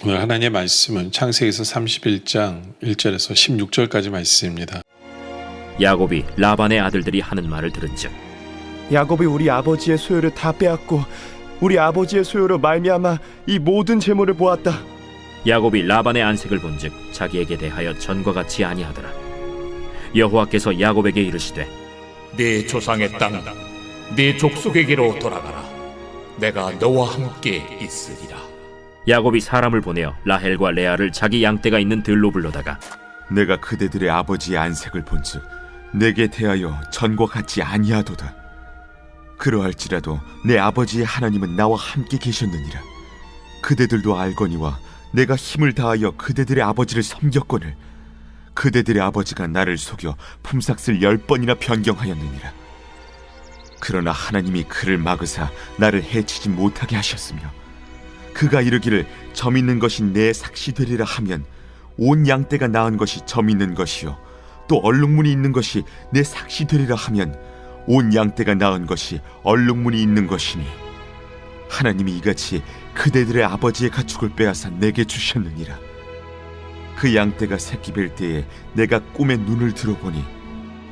오늘 하나님의 말씀은 창세기서 31장 1절에서 16절까지 말씀입니다. 야곱이 라반의 아들들이 하는 말을 들은즉 야곱이 우리 아버지의 소유를 다 빼앗고 우리 아버지의 소유로 말미암아 이 모든 재물을 모았다. 야곱이 라반의 안색을 본즉 자기에게 대하여 전과 같이 아니하더라. 여호와께서 야곱에게 이르시되 네 조상의 땅, 네 족속에게로 돌아가라. 내가 너와 함께 있으리라. 야곱이 사람을 보내어 라헬과 레아를 자기 양떼가 있는 들로 불러다가 내가 그대들의 아버지의 안색을 본즉 내게 대하여 전과 같지 아니하도다. 그러할지라도 내 아버지의 하나님은 나와 함께 계셨느니라. 그대들도 알거니와 내가 힘을 다하여 그대들의 아버지를 섬겼거늘 그대들의 아버지가 나를 속여 품삯을 10번이나 변경하였느니라. 그러나 하나님이 그를 막으사 나를 해치지 못하게 하셨으며 그가 이르기를 점 있는 것이 내 삭시 되리라 하면 온 양떼가 낳은 것이 점 있는 것이요 또 얼룩무늬 있는 것이 내 삭시 되리라 하면 온 양떼가 낳은 것이 얼룩무늬 있는 것이니 하나님이 이같이 그대들의 아버지의 가축을 빼앗아 내게 주셨느니라. 그 양떼가 새끼 뵐 때에 내가 꿈에 눈을 들어보니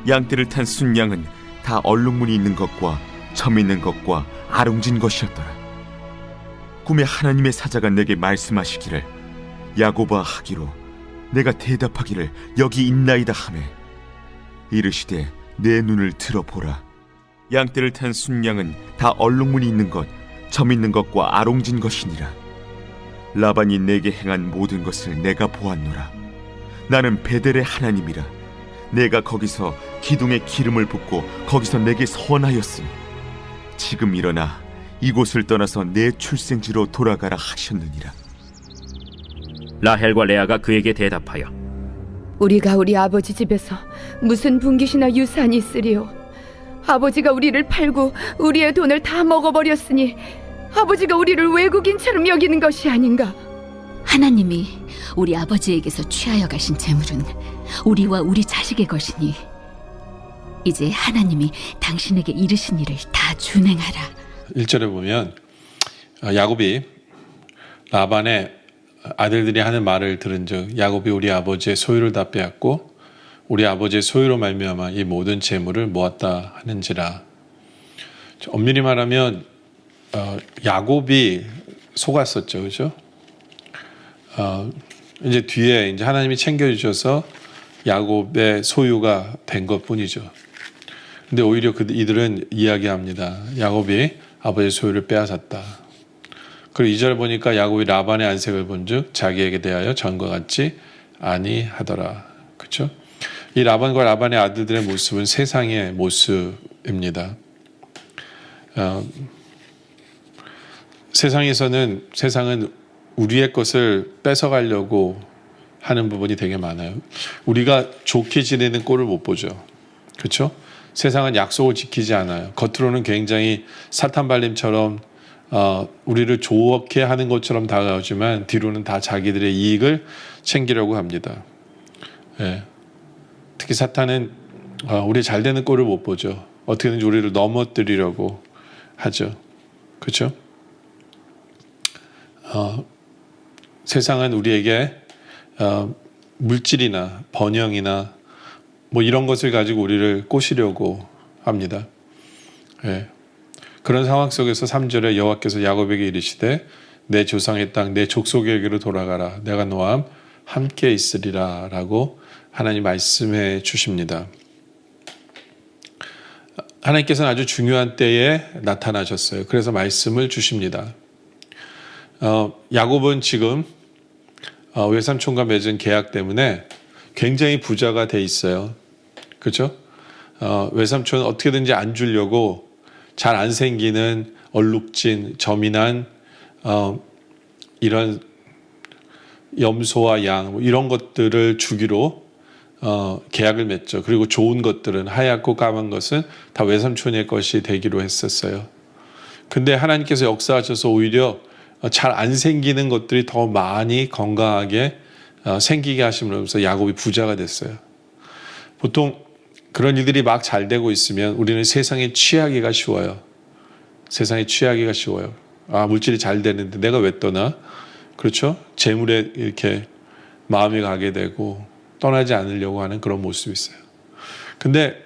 양떼를 탄 순양은 다 얼룩무늬 있는 것과 점 있는 것과 아롱진 것이었더라. 꿈에 하나님의 사자가 내게 말씀하시기를 야곱아 하기로 내가 대답하기를 여기 있나이다 하매 이르시되 내 눈을 들어보라. 양떼를 탄 순양은 다 얼룩무늬 있는 것, 점 있는 것과 아롱진 것이니라. 라반이 내게 행한 모든 것을 내가 보았노라. 나는 베델의 하나님이라. 내가 거기서 기둥에 기름을 붓고 거기서 내게 서원하였으니 지금 일어나 이곳을 떠나서 내 출생지로 돌아가라 하셨느니라. 라헬과 레아가 그에게 대답하여 우리가 우리 아버지 집에서 무슨 분깃이나 유산이 있으리요? 아버지가 우리를 팔고 우리의 돈을 다 먹어버렸으니 아버지가 우리를 외국인처럼 여기는 것이 아닌가? 하나님이 우리 아버지에게서 취하여 가신 재물은 우리와 우리 자식의 것이니 이제 하나님이 당신에게 이르신 일을 다 준행하라. 1절에 보면 야곱이 라반의 아들들이 하는 말을 들은즉 야곱이 우리 아버지의 소유를 다 빼앗고 우리 아버지의 소유로 말미암아 이 모든 재물을 모았다 하는지라. 엄밀히 말하면 야곱이 속았었죠, 그렇죠? 이제 뒤에 이제 하나님이 챙겨주셔서 야곱의 소유가 된 것뿐이죠. 근데 오히려 이들은 이야기합니다. 야곱이 아버지의 소유를 빼앗았다. 그리고 2절 보니까 야곱이 라반의 안색을 본즉 자기에게 대하여 전과 같지 아니하더라. 그렇죠? 이 라반과 라반의 아들들의 모습은 세상의 모습입니다. 세상은 우리의 것을 뺏어가려고 하는 부분이 되게 많아요. 우리가 좋게 지내는 꼴을 못 보죠. 그렇죠? 세상은 약속을 지키지 않아요. 겉으로는 굉장히 사탄발림처럼 우리를 좋게 하는 것처럼 다가오지만 뒤로는 다 자기들의 이익을 챙기려고 합니다. 예. 특히 사탄은 우리 잘 되는 꼴을 못 보죠. 어떻게든지 우리를 넘어뜨리려고 하죠. 그렇죠? 세상은 우리에게 물질이나 번영이나 뭐 이런 것을 가지고 우리를 꼬시려고 합니다. 예. 그런 상황 속에서 3절에 여호와께서 야곱에게 이르시되 내 조상의 땅 내 족속에게로 돌아가라. 내가 너와 함께 있으리라 라고 하나님 말씀해 주십니다. 하나님께서는 아주 중요한 때에 나타나셨어요. 그래서 말씀을 주십니다. 야곱은 지금 외삼촌과 맺은 계약 때문에 굉장히 부자가 돼 있어요. 그렇죠? 외삼촌은 어떻게든지 안 주려고 잘 안 생기는 얼룩진 점이 난 이런 염소와 양 이런 것들을 주기로 계약을 맺죠. 그리고 좋은 것들은 하얗고 까만 것은 다 외삼촌의 것이 되기로 했었어요. 근데 하나님께서 역사하셔서 오히려 잘 안 생기는 것들이 더 많이 건강하게 생기게 하심으로써 야곱이 부자가 됐어요. 보통 그런 일들이 막 잘 되고 있으면 우리는 세상에 취하기가 쉬워요. 세상에 취하기가 쉬워요. 아, 물질이 잘 되는데 내가 왜 떠나? 그렇죠? 재물에 이렇게 마음이 가게 되고 떠나지 않으려고 하는 그런 모습이 있어요. 근데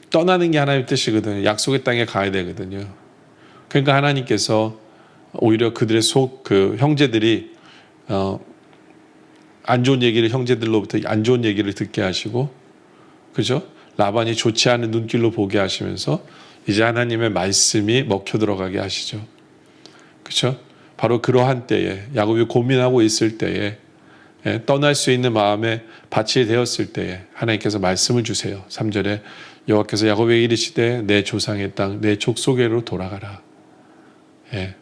떠나는 게 하나님의 뜻이거든요. 약속의 땅에 가야 되거든요. 그러니까 하나님께서 오히려 그들의 그 형제들이 안 좋은 얘기를 형제들로부터 안 좋은 얘기를 듣게 하시고, 그죠? 라반이 좋지 않은 눈길로 보게 하시면서 이제 하나님의 말씀이 먹혀 들어가게 하시죠. 그렇죠? 바로 그러한 때에 야곱이 고민하고 있을 때에 떠날 수 있는 마음에 밭이 되었을 때에 하나님께서 말씀을 주세요. 3절에 여호와께서 야곱에게 이르시되 내 조상의 땅 내 족속에로 돌아가라. 예.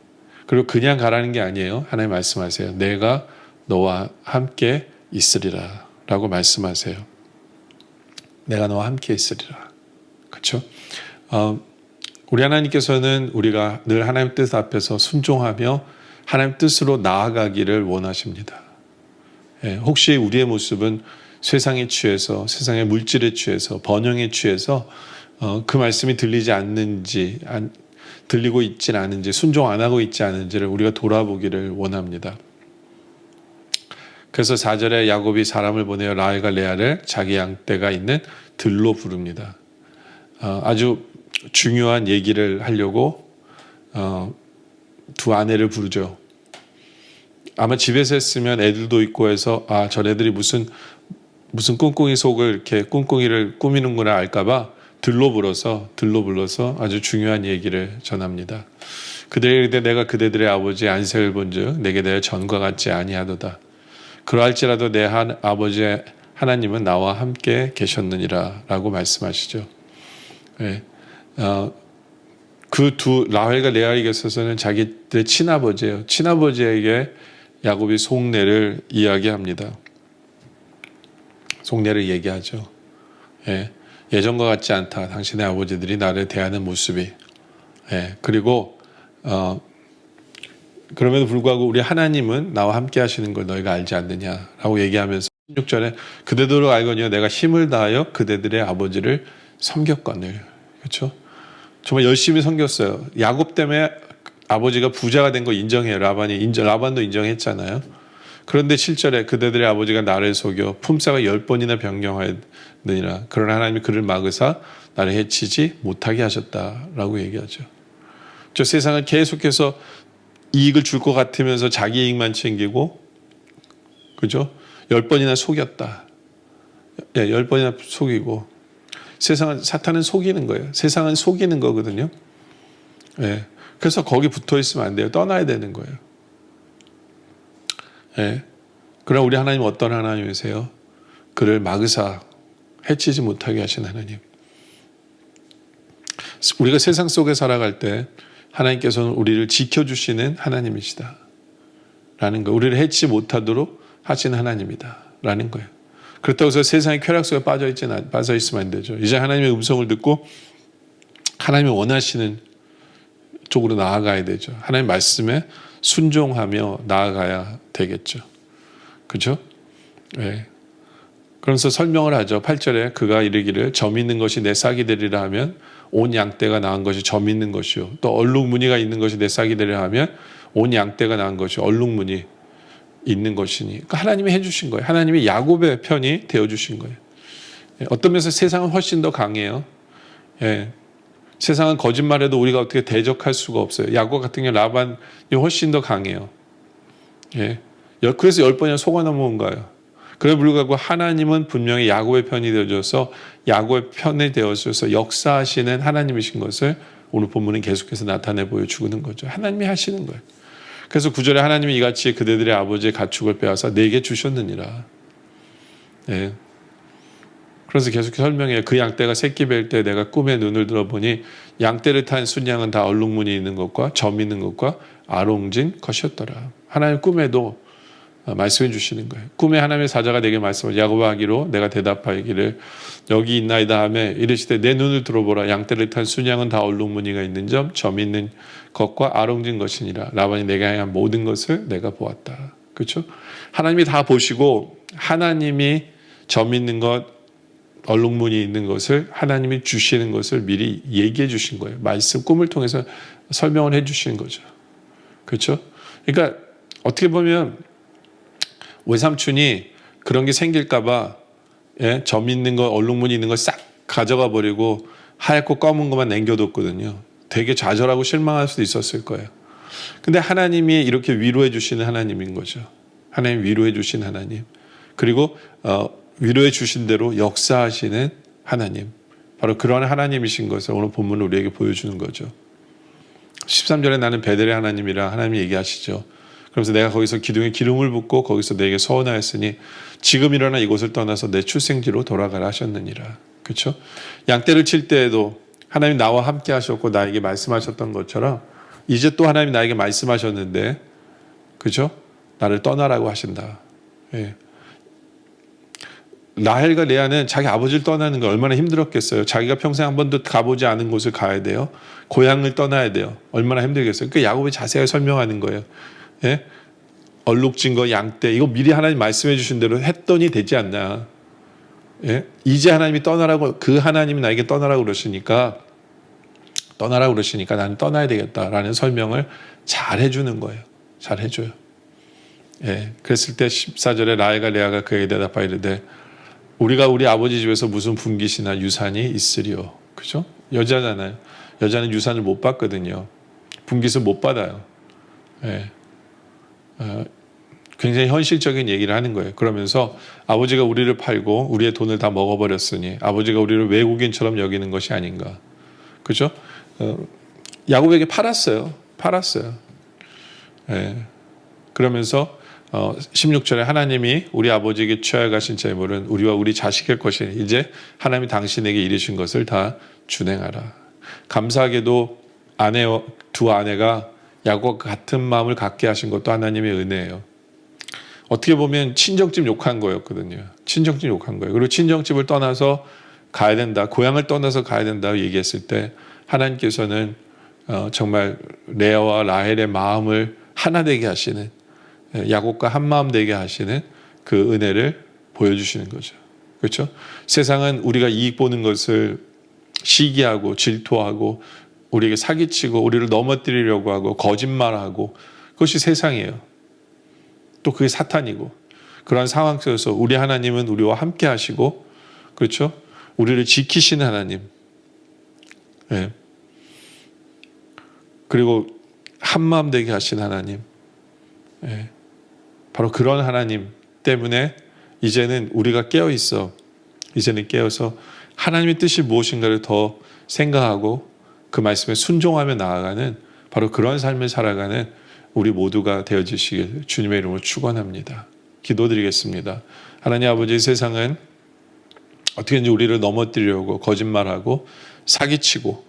그리고 그냥 가라는 게 아니에요. 하나님 말씀하세요. 내가 너와 함께 있으리라 라고 말씀하세요. 내가 너와 함께 있으리라. 그렇죠? 우리 하나님께서는 우리가 늘 하나님 뜻 앞에서 순종하며 하나님 뜻으로 나아가기를 원하십니다. 예, 혹시 우리의 모습은 세상에 취해서, 세상의 물질에 취해서, 번영에 취해서 그 말씀이 들리지 않는지, 들리고 있진 않은지, 순종 안 하고 있지 않은지를 우리가 돌아보기를 원합니다. 그래서 4절에 야곱이 사람을 보내어 라헬과 레아를 자기 양떼가 있는 들로 부릅니다. 아주 중요한 얘기를 하려고 두 아내를 부르죠. 아마 집에서 했으면 애들도 있고 해서 아, 저네들이 무슨 꿍꿍이 속을 이렇게 꿍꿍이를 꾸미는구나 알까봐 들로 불러서 아주 중요한 얘기를 전합니다. 그들에게 이르되 내가 그대들의 아버지 안색을 본즉 내게 대하여 전과 같지 아니하도다. 그러할지라도 내 아버지 하나님은 나와 함께 계셨느니라 라고 말씀하시죠. 네. 그 두 라헬과 레아에게 있어서는 자기들의 친아버지예요. 친아버지에게 야곱이 속내를 이야기합니다. 속내를 얘기하죠. 예. 예전과 같지 않다. 당신의 아버지들이 나를 대하는 모습이. 예. 그리고 그럼에도 불구하고 우리 하나님은 나와 함께 하시는 걸 너희가 알지 않느냐라고 얘기하면서 16절에 그대들로 알거니와 내가 힘을 다하여 그대들의 아버지를 섬겼거늘. 그렇죠? 정말 열심히 섬겼어요. 야곱 때문에 아버지가 부자가 된 거 인정해요. 라반도 인정했잖아요. 그런데 7절에 그대들의 아버지가 나를 속여 품삯을 10번이나 변경하였느니라. 그러나 하나님이 그를 막으사 나를 해치지 못하게 하셨다라고 얘기하죠. 저 세상은 계속해서 이익을 줄 것 같으면서 자기 이익만 챙기고, 그죠? 10번이나 속였다. 예, 10번이나 속이고. 사탄은 속이는 거예요. 세상은 속이는 거거든요. 예. 그래서 거기 붙어 있으면 안 돼요. 떠나야 되는 거예요. 예. 그러나 우리 하나님은 어떤 하나님이세요? 그를 막으사 해치지 못하게 하신 하나님. 우리가 세상 속에 살아갈 때 하나님께서는 우리를 지켜주시는 하나님이시다 라는 거, 우리를 해치지 못하도록 하신 하나님이다 라는 거예요. 그렇다고 해서 세상의 쾌락 속에 빠져 있으면 안 되죠. 이제 하나님의 음성을 듣고 하나님이 원하시는 쪽으로 나아가야 되죠. 하나님 말씀에 순종하며 나아가야 되겠죠. 그렇죠? 네. 그러면서 설명을 하죠. 8절에 그가 이르기를 점 있는 것이 내 싹이 되리라 하면 온 양떼가 낳은 것이 점 있는 것이요. 또 얼룩무늬가 있는 것이 내 싹이 되리라 하면 온 양떼가 낳은 것이 얼룩무늬 있는 것이니. 그러니까 하나님이 해주신 거예요. 하나님이 야곱의 편이 되어주신 거예요. 어떤 면에서 세상은 훨씬 더 강해요. 예. 세상은 거짓말해도 우리가 어떻게 대적할 수가 없어요. 야곱 같은 경우 라반이 훨씬 더 강해요. 예. 그래서 10번이나 속아 넘어온 거예요. 그래 불구하고 하나님은 분명히 야곱의 편이 되어줘서 야곱의 편이 되어줘서 역사하시는 하나님이신 것을 오늘 본문은 계속해서 나타내 보여주는 거죠. 하나님이 하시는 거예요. 그래서 9절에 하나님이 이같이 그대들의 아버지의 가축을 빼앗아 내게 주셨느니라. 예. 그래서 계속 설명해요. 그 양떼가 새끼 뵐 때 내가 꿈에 눈을 들어보니 양떼를 탄 순양은 다 얼룩무늬 있는 것과 점 있는 것과 아롱진 것이었더라. 하나님 꿈에도 말씀해 주시는 거예요. 꿈에 하나님의 사자가 내게 말씀하시고 야곱하기로 내가 대답하기를 여기 있나이다 하며 이르시되 내 눈을 들어보라. 양떼를 탄 순양은 다 얼룩무늬가 있는 점 있는 것과 아롱진 것이니라. 라반이 내게 행한 모든 것을 내가 보았다. 그렇죠? 하나님이 다 보시고 하나님이 점 있는 것, 얼룩무늬 있는 것을 하나님이 주시는 것을 미리 얘기해 주신 거예요. 말씀, 꿈을 통해서 설명을 해 주시는 거죠. 그렇죠? 그러니까 어떻게 보면 외삼촌이 그런 게 생길까봐 점 있는 거, 얼룩무늬 있는 거 싹 가져가 버리고 하얗고 검은 것만 남겨뒀거든요. 되게 좌절하고 실망할 수도 있었을 거예요. 근데 하나님이 이렇게 위로해 주시는 하나님인 거죠. 하나님 위로해 주신 하나님. 그리고 위로해 주신 대로 역사하시는 하나님. 바로 그런 하나님이신 것을 오늘 본문은 우리에게 보여주는 거죠. 13절에 나는 베델의 하나님이라 하나님이 얘기하시죠. 그러면서 내가 거기서 기둥에 기름을 붓고 거기서 내게 서원하였으니 지금 일어나 이곳을 떠나서 내 출생지로 돌아가라 하셨느니라. 그렇죠? 양떼를 칠 때에도 하나님 나와 함께 하셨고 나에게 말씀하셨던 것처럼 이제 또 하나님이 나에게 말씀하셨는데, 그렇죠? 나를 떠나라고 하신다. 예. 라헬과 레아는 자기 아버지를 떠나는 거 얼마나 힘들었겠어요. 자기가 평생 한 번도 가보지 않은 곳을 가야 돼요. 고향을 떠나야 돼요. 얼마나 힘들겠어요. 그 야곱이 자세하게 설명하는 거예요. 예? 얼룩진 거, 양떼, 이거 미리 하나님 말씀해 주신 대로 했더니 되지 않나. 예? 이제 하나님이 떠나라고, 그 하나님이 나에게 떠나라고 그러시니까 나는 떠나야 되겠다라는 설명을 잘 해주는 거예요. 잘 해줘요. 예. 그랬을 때 14절에 라헬과 레아가 그에게 대답하여 이르되 우리가 우리 아버지 집에서 무슨 분깃이나 유산이 있으리요. 그죠? 여자잖아요. 여자는 유산을 못 받거든요. 분깃을 못 받아요. 예. 굉장히 현실적인 얘기를 하는 거예요. 그러면서 아버지가 우리를 팔고 우리의 돈을 다 먹어버렸으니 아버지가 우리를 외국인처럼 여기는 것이 아닌가. 그죠? 야곱에게 팔았어요. 예. 그러면서 16절에 하나님이 우리 아버지에게 취하여 가신 재물은 우리와 우리 자식의 것이니 이제 하나님이 당신에게 이르신 것을 다 준행하라. 감사하게도 두 아내가 야곱과 같은 마음을 갖게 하신 것도 하나님의 은혜예요. 어떻게 보면 친정집 욕한 거였거든요. 친정집 욕한 거예요. 그리고 친정집을 떠나서 가야 된다, 고향을 떠나서 가야 된다고 얘기했을 때 하나님께서는 정말 레아와 라헬의 마음을 하나 되게 하시는, 야곱과 한 마음 되게 하시는 그 은혜를 보여주시는 거죠. 그렇죠? 세상은 우리가 이익 보는 것을 시기하고 질투하고 우리에게 사기치고 우리를 넘어뜨리려고 하고 거짓말하고, 그것이 세상이에요. 또 그게 사탄이고, 그러한 상황 속에서 우리 하나님은 우리와 함께 하시고, 그렇죠? 우리를 지키시는 하나님. 예. 그리고 한마음 되게 하신 하나님. 예. 바로 그런 하나님 때문에 이제는 우리가 깨어 있어. 이제는 깨어서 하나님의 뜻이 무엇인가를 더 생각하고 그 말씀에 순종하며 나아가는 바로 그런 삶을 살아가는 우리 모두가 되어지시길 주님의 이름으로 축원합니다. 기도드리겠습니다. 하나님 아버지, 세상은 어떻게든지 우리를 넘어뜨리려고 거짓말하고 사기치고,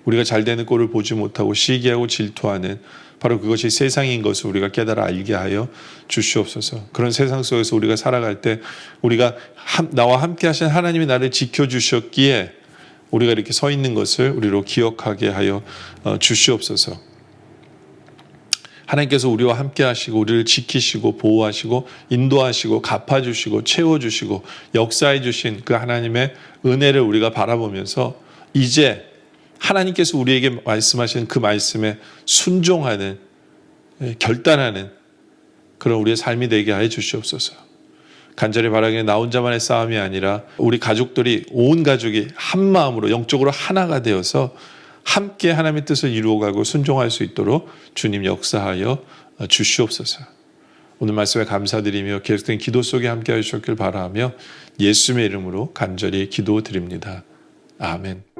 우리가 잘 되는 꼴을 보지 못하고 시기하고 질투하는 바로 그것이 세상인 것을 우리가 깨달아 알게 하여 주시옵소서. 그런 세상 속에서 우리가 살아갈 때 우리가 나와 함께 하신 하나님이 나를 지켜주셨기에 우리가 이렇게 서 있는 것을 우리로 기억하게 하여 주시옵소서. 하나님께서 우리와 함께 하시고 우리를 지키시고 보호하시고 인도하시고 갚아주시고 채워주시고 역사해 주신 그 하나님의 은혜를 우리가 바라보면서 이제 하나님께서 우리에게 말씀하시는 그 말씀에 순종하는, 결단하는 그런 우리의 삶이 되게 하여 주시옵소서. 간절히 바라기는 나 혼자만의 싸움이 아니라 우리 가족들이, 온 가족이 한 마음으로 영적으로 하나가 되어서 함께 하나님의 뜻을 이루어가고 순종할 수 있도록 주님 역사하여 주시옵소서. 오늘 말씀에 감사드리며 계속된 기도 속에 함께 하셨길 바라며 예수님의 이름으로 간절히 기도드립니다. 아멘.